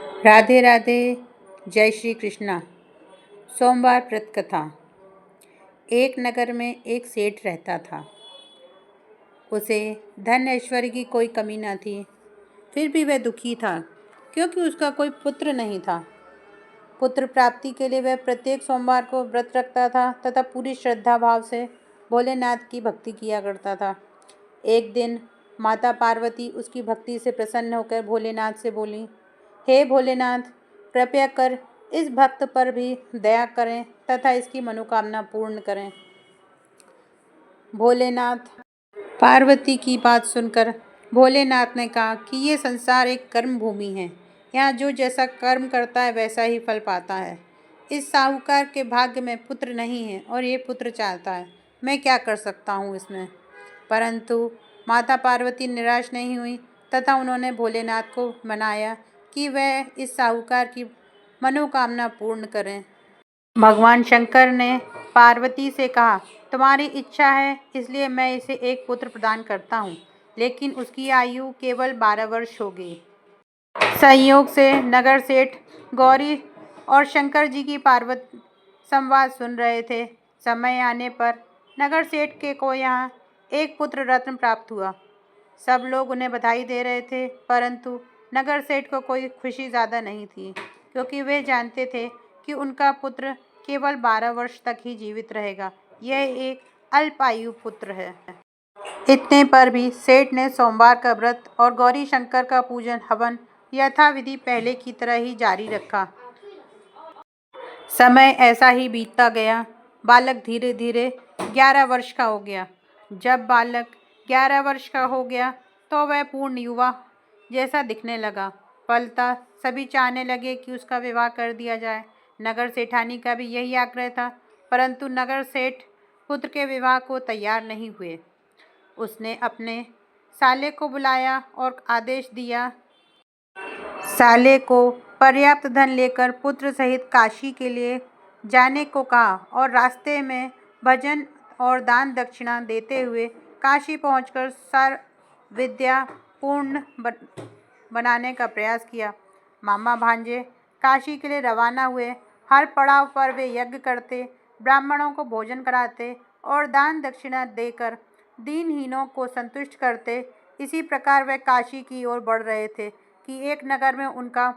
राधे राधे। जय श्री कृष्णा। सोमवार व्रत कथा। एक नगर में एक सेठ रहता था। उसे धन ऐश्वर्य की कोई कमी न थी, फिर भी वह दुखी था क्योंकि उसका कोई पुत्र नहीं था। पुत्र प्राप्ति के लिए वह प्रत्येक सोमवार को व्रत रखता था तथा पूरी श्रद्धा भाव से भोलेनाथ की भक्ति किया करता था। एक दिन माता पार्वती उसकी भक्ति से प्रसन्न होकर भोलेनाथ से बोली, हे भोलेनाथ, कृपया कर इस भक्त पर भी दया करें तथा इसकी मनोकामना पूर्ण करें। भोलेनाथ पार्वती की बात सुनकर भोलेनाथ ने कहा कि ये संसार एक कर्म भूमि है। यहाँ जो जैसा कर्म करता है वैसा ही फल पाता है। इस साहूकार के भाग्य में पुत्र नहीं है और ये पुत्र चाहता है। मैं क्या कर सकता हूँ इसमें। परंतु माता पार्वती निराश नहीं हुई तथा उन्होंने भोलेनाथ को मनाया कि वह इस साहूकार की मनोकामना पूर्ण करें। भगवान शंकर ने पार्वती से कहा, तुम्हारी इच्छा है इसलिए मैं इसे एक पुत्र प्रदान करता हूँ, लेकिन उसकी आयु केवल 12 वर्ष होगी। संयोग से नगर सेठ गौरी और शंकर जी की पार्वत संवाद सुन रहे थे। समय आने पर नगर सेठ के को यहाँ एक पुत्र रत्न प्राप्त हुआ। सब लोग उन्हें बधाई दे रहे थे, परंतु नगर सेठ को कोई खुशी ज़्यादा नहीं थी क्योंकि वे जानते थे कि उनका पुत्र केवल 12 वर्ष तक ही जीवित रहेगा। यह एक अल्पायु पुत्र है। इतने पर भी सेठ ने सोमवार का व्रत और गौरी शंकर का पूजन हवन यथाविधि पहले की तरह ही जारी रखा। समय ऐसा ही बीतता गया। बालक धीरे धीरे 11 वर्ष का हो गया। जब बालक 11 वर्ष का हो गया तो वह पूर्ण युवा जैसा दिखने लगा। फलतः सभी चाहने लगे कि उसका विवाह कर दिया जाए। नगर सेठानी का भी यही आग्रह था, परंतु नगर सेठ पुत्र के विवाह को तैयार नहीं हुए। उसने अपने साले को बुलाया और आदेश दिया। साले को पर्याप्त धन लेकर पुत्र सहित काशी के लिए जाने को कहा और रास्ते में भजन और दान दक्षिणा देते हुए काशी पहुंचकर सर्व विद्या पूर्ण बनाने का प्रयास किया। मामा भांजे काशी के लिए रवाना हुए। हर पड़ाव पर वे यज्ञ करते, ब्राह्मणों को भोजन कराते और दान दक्षिणा देकर दीनहीनों को संतुष्ट करते। इसी प्रकार वे काशी की ओर बढ़ रहे थे कि एक नगर में उनका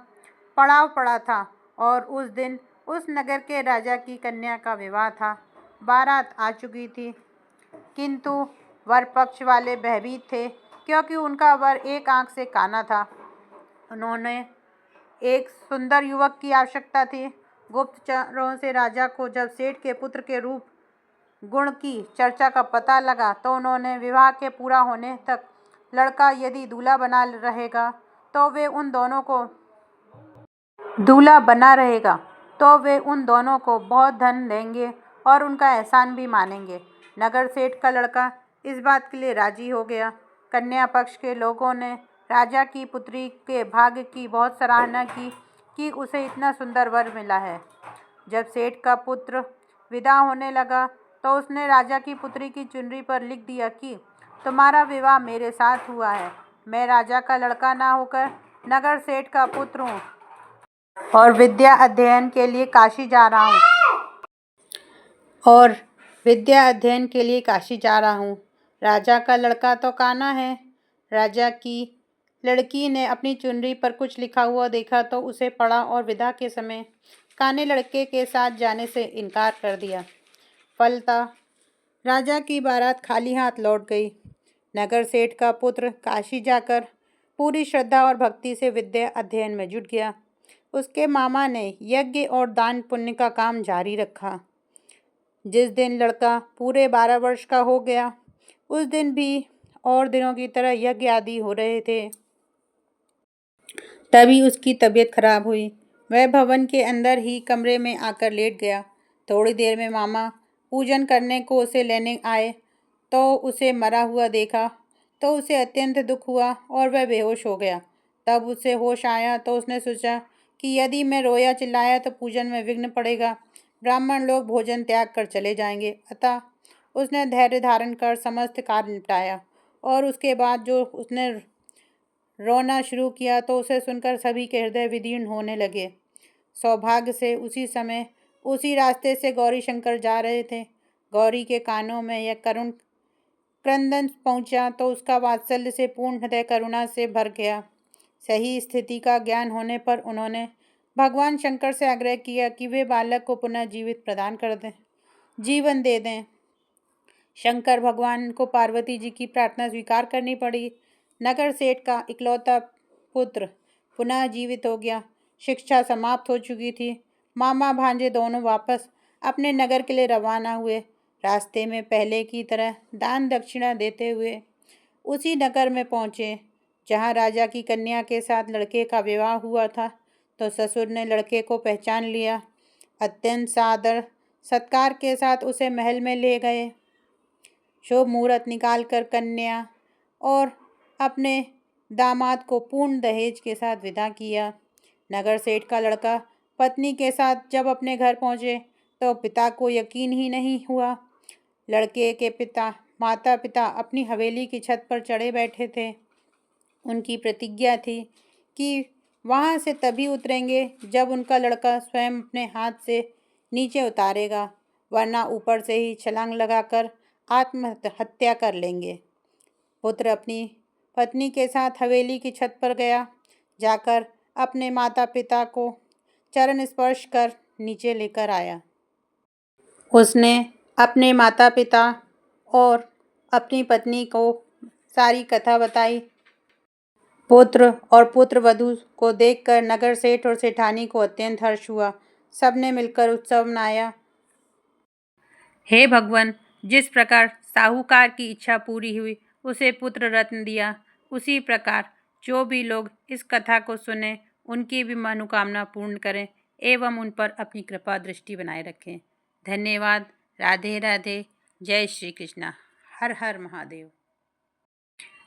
पड़ाव पड़ा था और उस दिन उस नगर के राजा की कन्या का विवाह था। बारात आ चुकी थी, किंतु वर पक्ष वाले भयभीत थे क्योंकि उनका वर एक आंख से काना था। उन्होंने एक सुंदर युवक की आवश्यकता थी। गुप्तचरों से राजा को जब सेठ के पुत्र के रूप गुण की चर्चा का पता लगा तो उन्होंने विवाह के पूरा होने तक लड़का यदि दूल्हा बना रहेगा तो वे उन दोनों को बहुत धन देंगे और उनका एहसान भी मानेंगे। नगर सेठ का लड़का इस बात के लिए राजी हो गया। कन्या पक्ष के लोगों ने राजा की पुत्री के भाग्य की बहुत सराहना की कि उसे इतना सुंदर वर मिला है। जब सेठ का पुत्र विदा होने लगा तो उसने राजा की पुत्री की चुनरी पर लिख दिया कि तुम्हारा विवाह मेरे साथ हुआ है। मैं राजा का लड़का ना होकर नगर सेठ का पुत्र हूँ और विद्या अध्ययन के लिए काशी जा रहा हूँ। राजा का लड़का तो काना है। राजा की लड़की ने अपनी चुनरी पर कुछ लिखा हुआ देखा तो उसे पढ़ा और विदा के समय काने लड़के के साथ जाने से इनकार कर दिया। फलतः राजा की बारात खाली हाथ लौट गई। नगर सेठ का पुत्र काशी जाकर पूरी श्रद्धा और भक्ति से विद्या अध्ययन में जुट गया। उसके मामा ने यज्ञ और दान पुण्य का काम जारी रखा। जिस दिन लड़का पूरे 12 वर्ष का हो गया उस दिन भी और दिनों की तरह यज्ञ आदि हो रहे थे। तभी उसकी तबीयत खराब हुई। वह भवन के अंदर ही कमरे में आकर लेट गया। थोड़ी देर में मामा पूजन करने को उसे लेने आए तो उसे मरा हुआ देखा तो उसे अत्यंत दुख हुआ और वह बेहोश हो गया। तब उसे होश आया तो उसने सोचा कि यदि मैं रोया चिल्लाया तो पूजन में विघ्न पड़ेगा, ब्राह्मण लोग भोजन त्याग कर चले जाएंगे। अतः उसने धैर्य धारण कर समस्त कार्य निपटाया और उसके बाद जो उसने रोना शुरू किया तो उसे सुनकर सभी के हृदय विदीर्ण होने लगे। सौभाग्य से उसी समय उसी रास्ते से गौरी शंकर जा रहे थे। गौरी के कानों में यह करुण क्रंदन पहुंचा तो उसका वात्सल्य से पूर्ण हृदय करुणा से भर गया। सही स्थिति का ज्ञान होने पर उन्होंने भगवान शंकर से आग्रह किया कि वे बालक को पुनः जीवन दे दें। शंकर भगवान को पार्वती जी की प्रार्थना स्वीकार करनी पड़ी। नगर सेठ का इकलौता पुत्र पुनः जीवित हो गया। शिक्षा समाप्त हो चुकी थी। मामा भांजे दोनों वापस अपने नगर के लिए रवाना हुए। रास्ते में पहले की तरह दान दक्षिणा देते हुए उसी नगर में पहुंचे जहां राजा की कन्या के साथ लड़के का विवाह हुआ था। तो ससुर ने लड़के को पहचान लिया। अत्यंत सादर सत्कार के साथ उसे महल में ले गए। शुभ मुहूर्त निकालकर कन्या और अपने दामाद को पूर्ण दहेज के साथ विदा किया। नगर सेठ का लड़का पत्नी के साथ जब अपने घर पहुंचे तो पिता को यकीन ही नहीं हुआ। लड़के के माता पिता अपनी हवेली की छत पर चढ़े बैठे थे। उनकी प्रतिज्ञा थी कि वहां से तभी उतरेंगे जब उनका लड़का स्वयं अपने हाथ से नीचे उतारेगा, वरना ऊपर से ही छलांग लगाकर आत्महत्या कर लेंगे। पुत्र अपनी पत्नी के साथ हवेली की छत पर गया। जाकर अपने माता पिता को चरण स्पर्श कर नीचे लेकर आया। उसने अपने माता पिता और अपनी पत्नी को सारी कथा बताई। पुत्र और पुत्र वधू को देखकर नगर सेठ और सेठानी को अत्यंत हर्ष हुआ। सबने मिलकर उत्सव मनाया। हे भगवान, जिस प्रकार साहूकार की इच्छा पूरी हुई, उसे पुत्र रत्न दिया, उसी प्रकार जो भी लोग इस कथा को सुने उनकी भी मनोकामना पूर्ण करें एवं उन पर अपनी कृपा दृष्टि बनाए रखें। धन्यवाद। राधे राधे। जय श्री कृष्णा। हर हर महादेव।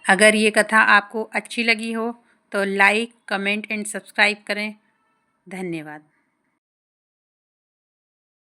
अगर ये कथा आपको अच्छी लगी हो तो लाइक, कमेंट एंड सब्सक्राइब करें। धन्यवाद।